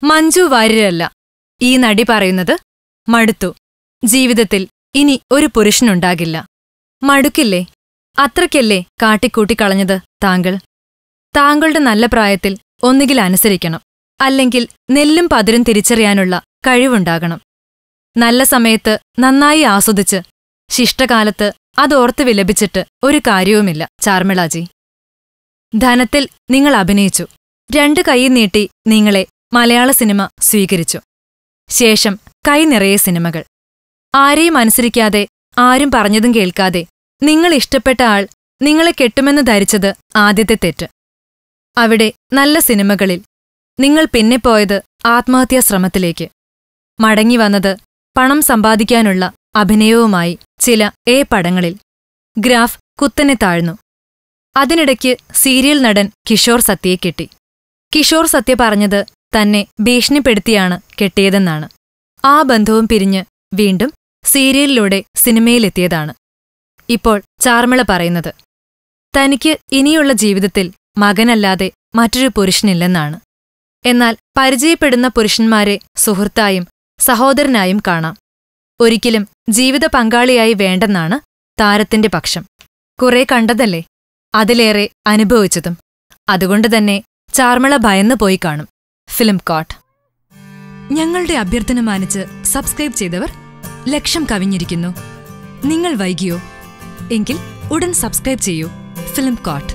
മഞ്ജു വാര്യരല്ല ഈ നടി പറയുന്നത്. മടുത്തു. ജീവിതത്തിൽ ഇനി ഒരു പുരുഷനുണ്ടാകില്ല. മടുക്കില്ലേ? അത്രയ്ക്കല്ലേ കാട്ടിക്കൂട്ടിക്കളഞ്ഞത് താങ്കൾ? താങ്കളുടെ നല്ല പ്രായത്തിൽ ഒന്നുകിൽ അനുസരിക്കണം, അല്ലെങ്കിൽ നെല്ലും പതിരും തിരിച്ചറിയാനുള്ള കഴിവുണ്ടാകണം. നല്ല സമയത്ത് നന്നായി ആസ്വദിച്ച് ശിഷ്ടകാലത്ത് അതോർത്ത് വിലപിച്ചിട്ട് ഒരു കാര്യവുമില്ല ചാർമിളാജി. ധനത്തിൽ നിങ്ങൾ അഭിനയിച്ചു. 2 കൈ നീട്ടി നിങ്ങളെ മലയാള സിനിമ സ്വീകരിച്ചു. ശേഷം കൈ നിറയെ സിനിമകൾ. ആരെയും അനുസരിക്കാതെ, ആരും പറഞ്ഞതും കേൾക്കാതെ നിങ്ങൾ ഇഷ്ടപ്പെട്ട ആൾ നിങ്ങളെ കെട്ടുമെന്ന് ധരിച്ചത് ആദ്യത്തെ തെറ്റ്. അവിടെ നല്ല സിനിമകളിൽ നിങ്ങൾ പിന്നെ പോയത് ആത്മഹത്യാശ്രമത്തിലേക്ക്. മടങ്ങിവന്നത് പണം സമ്പാദിക്കാനുള്ള അഭിനയവുമായി ചില പടങ്ങളിൽ. ഗ്രാഫ് കുത്തനെ താഴ്ന്നു. അതിനിടയ്ക്ക് സീരിയൽ നടൻ കിഷോർ സത്യയെ കെട്ടി. കിഷോർ സത്യ പറഞ്ഞത് തന്നെ ഭീഷണിപ്പെടുത്തിയാണ് കെട്ടിയതെന്നാണ്. ആ ബന്ധവും പിരിഞ്ഞ് വീണ്ടും സീരിയലിലൂടെ സിനിമയിലെത്തിയതാണ്. ഇപ്പോൾ ചാർമിള പറയുന്നത് തനിക്ക് ഇനിയുള്ള ജീവിതത്തിൽ മകനല്ലാതെ മറ്റൊരു പുരുഷനില്ലെന്നാണ്. എന്നാൽ പരിചയപ്പെടുന്ന പുരുഷന്മാരെ സുഹൃത്തായും സഹോദരനായും കാണാം. ഒരിക്കലും ജീവിത പങ്കാളിയായി വേണ്ടെന്നാണ് താരത്തിന്റെ പക്ഷം. കുറെ കണ്ടതല്ലേ, അതിലേറെ അനുഭവിച്ചതും. അതുകൊണ്ടുതന്നെ ചാർമിള ഭയന്നുപോയി കാണും. ഫിലിം കോട്ട്. ഞങ്ങളുടെ അഭ്യർത്ഥന മാനിച്ച് സബ്സ്ക്രൈബ് ചെയ്തവർ 1,00,000 കവിഞ്ഞിരിക്കുന്നു. നിങ്ങൾ വൈകിയോ? എങ്കിൽ ഉടൻ സബ്സ്ക്രൈബ് ചെയ്യൂ. Film coat.